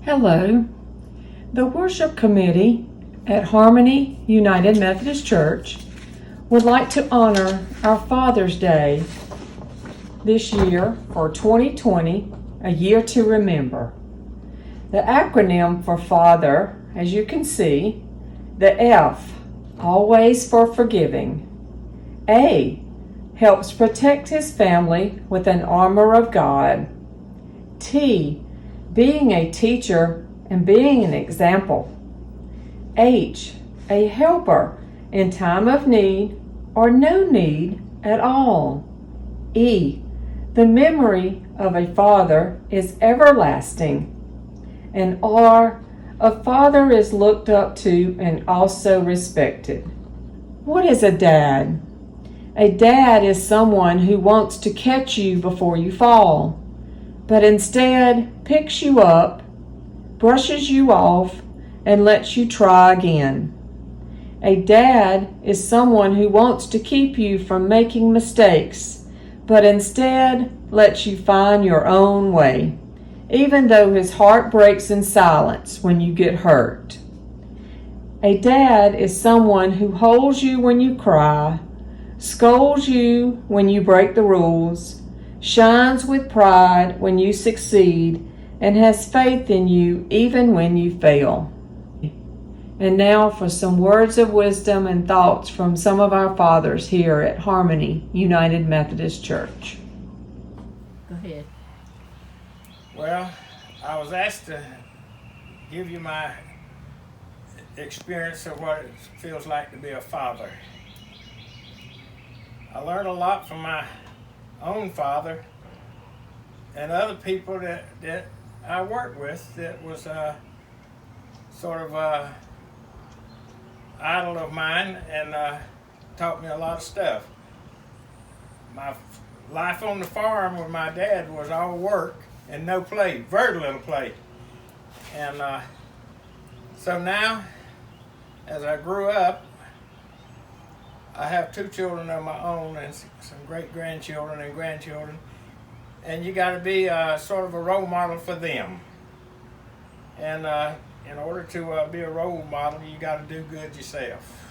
Hello. The worship committee at Harmony United Methodist Church would like to honor our Father's Day this year for 2020, a year to remember. The acronym for Father, as you can see, the F, always for forgiving. A, helps protect his family with an armor of God. T, being a teacher and being an example. H, a helper in time of need or no need at all. E, the memory of a father is everlasting. And R, a father is looked up to and also respected. What is a dad? A dad is someone who wants to catch you before you fall, but instead picks you up, brushes you off, and lets you try again. A dad is someone who wants to keep you from making mistakes, but instead lets you find your own way, even though his heart breaks in silence when you get hurt. A dad is someone who holds you when you cry, scolds you when you break the rules, shines with pride when you succeed, and has faith in you even when you fail. And now for some words of wisdom and thoughts from some of our fathers here at Harmony United Methodist Church. Go ahead. Well, I was asked to give you my experience of what it feels like to be a father. I learned a lot from my own father and other people that I worked with that was sort of a idol of mine and taught me a lot of stuff. My life on the farm with my dad was all work and no play, very little play. And so now, as I grew up, I have 2 children of my own and some great grandchildren and grandchildren. And you got to be sort of a role model for them. And in order to be a role model, you got to do good yourself.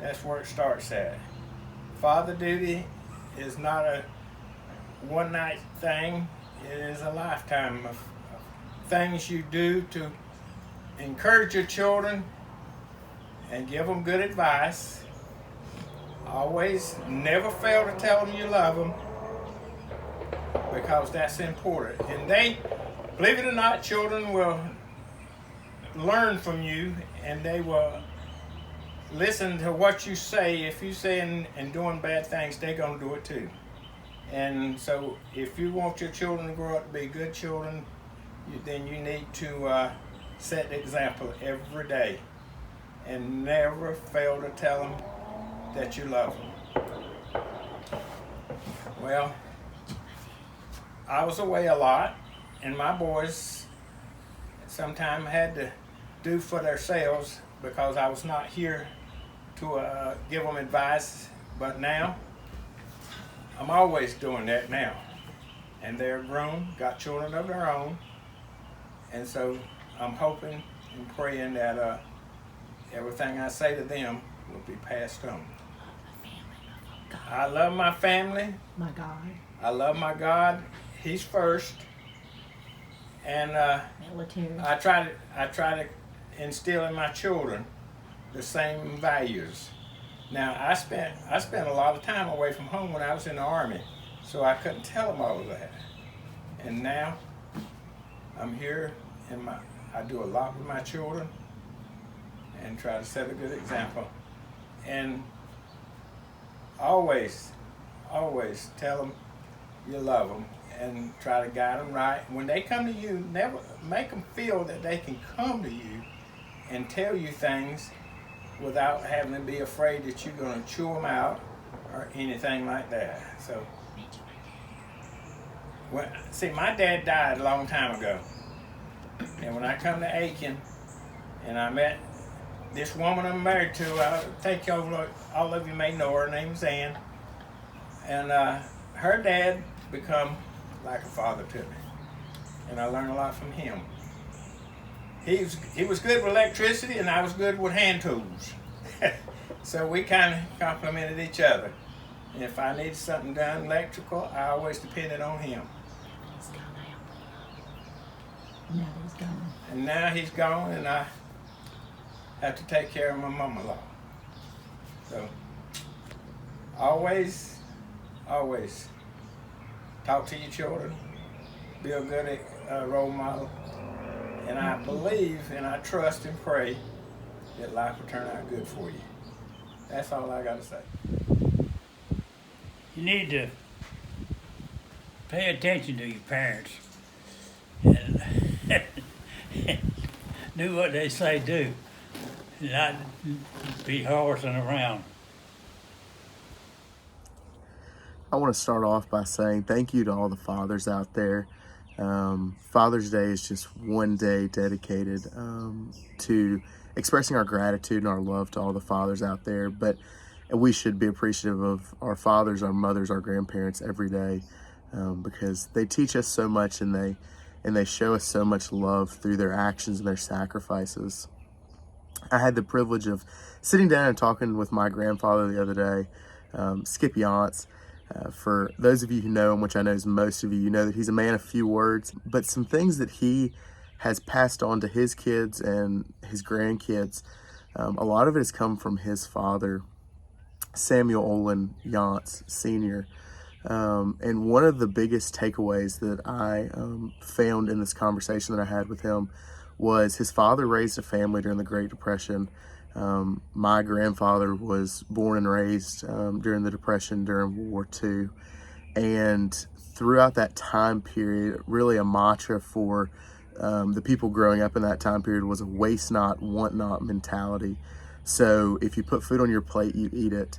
That's where it starts at. Father duty is not a one-night thing. It is a lifetime of things you do to encourage your children and give them good advice. Always never fail to tell them you love them, because that's important. And they, believe it or not, children will learn from you and they will listen to what you say. If you say and doing bad things, they're going to do it too. And so if you want your children to grow up to be good children, then you need to set the example every day and never fail to tell them that you love them. Well, I was away a lot, and my boys sometimes had to do for themselves because I was not here to give them advice. But now, I'm always doing that now. And they're grown, got children of their own, and so I'm hoping and praying that everything I say to them will be passed on. I love my family. My God. I love my God. He's first. And Military. I try to instill in my children the same values. Now I spent a lot of time away from home when I was in the Army, so I couldn't tell them all of that. And now I'm here and I do a lot with my children and try to set a good example. And always tell them you love them and try to guide them right. When they come to you, never make them feel that they can come to you and tell you things without having to be afraid that you're going to chew them out or anything like that. So, see, my dad died a long time ago. And when I come to Aiken and I met this woman I'm married to, I think all of you may know her name's Ann. And her dad become like a father to me. And I learned a lot from him. he was good with electricity, and I was good with hand tools. So we kind of complimented each other. And if I needed something done electrical, I always depended on him. He's gone now. Now he's gone. And now he's gone, and I have to take care of my mama-in-law. So always talk to your children, be a good role model, and I believe and I trust and pray that life will turn out good for you. That's all I got to say. You need to pay attention to your parents and do what they say do, not be horsing around. I want to start off by saying thank you to all the fathers out there. Father's Day is just one day dedicated to expressing our gratitude and our love to all the fathers out there. But we should be appreciative of our fathers, our mothers, our grandparents every day because they teach us so much and they show us so much love through their actions and their sacrifices. I had the privilege of sitting down and talking with my grandfather the other day, Skip Yance. For those of you who know him, which I know is most of you, you know that he's a man of few words, but some things that he has passed on to his kids and his grandkids, a lot of it has come from his father, Samuel Olin Yance Sr. And one of the biggest takeaways that I found in this conversation that I had with him was his father raised a family during the Great Depression. My grandfather was born and raised during the Depression, during World War II. And throughout that time period, really a mantra for the people growing up in that time period was a waste not, want not mentality. So if you put food on your plate, you eat it.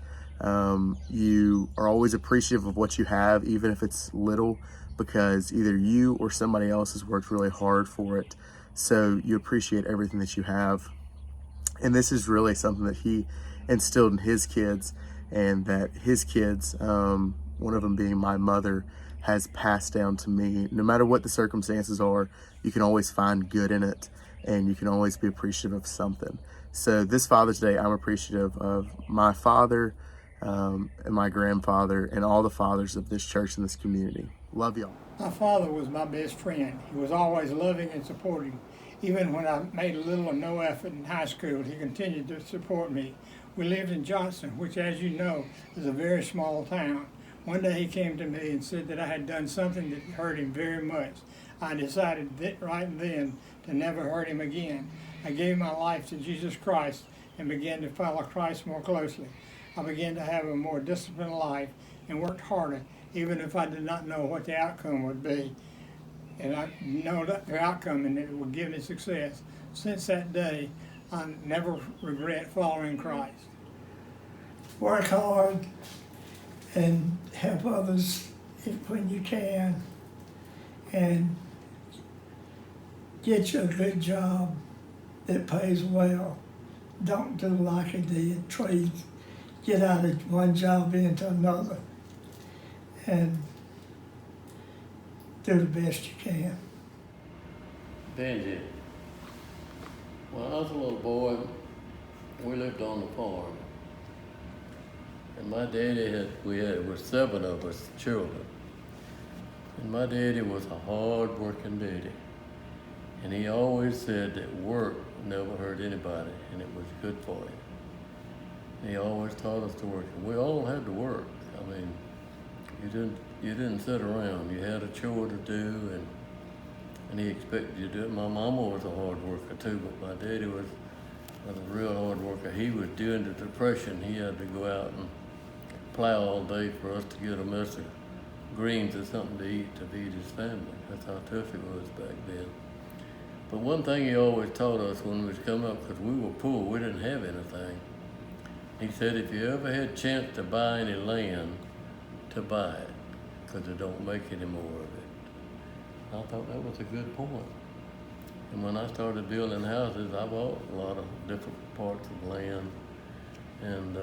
You are always appreciative of what you have, even if it's little, because either you or somebody else has worked really hard for it. So you appreciate everything that you have. And this is really something that he instilled in his kids, and that his kids, one of them being my mother, has passed down to me. No matter what the circumstances are, you can always find good in it, and you can always be appreciative of something. So this Father's Day, I'm appreciative of my father and my grandfather and all the fathers of this church and this community. Love y'all. My father was my best friend. He was always loving and supporting. Even when I made little or no effort in high school, he continued to support me. We lived in Johnston, which, as you know, is a very small town. One day he came to me and said that I had done something that hurt him very much. I decided that right then to never hurt him again. I gave my life to Jesus Christ and began to follow Christ more closely. I began to have a more disciplined life and worked harder, even if I did not know what the outcome would be. And I know that the outcome, and it would give me success. Since that day, I never regret following Christ. Work hard and help others when you can, and get you a good job that pays well. Don't do like he did, trade, get out of one job into another, and do the best you can. Benji, when I was a little boy, we lived on the farm. And my daddy was 7 of us children. And my daddy was a hard-working daddy. And he always said that work never hurt anybody, and it was good for you. He always taught us to work. And we all had to work. I mean, you didn't sit around. You had a chore to do, and he expected you to do it. My mama was a hard worker too, but my daddy was a real hard worker. He was during the Depression. He had to go out and plow all day for us to get a mess of greens or something to eat to feed his family. That's how tough it was back then. But one thing he always taught us when we was coming up, because we were poor, we didn't have anything. He said, if you ever had a chance to buy any land, to buy it, because it don't make any more of it. I thought that was a good point. And when I started building houses, I bought a lot of different parts of land, and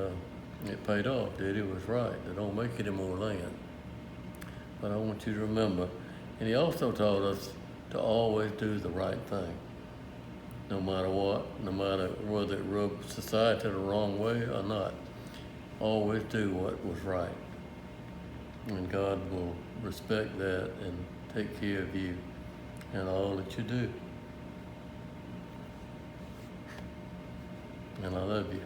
it paid off. Daddy was right. They don't make any more land. But I want you to remember, and he also taught us to always do the right thing. no matter what, no matter whether it rubs society the wrong way or not. Always do what was right. And God will respect that and take care of you and all that you do. And I love you.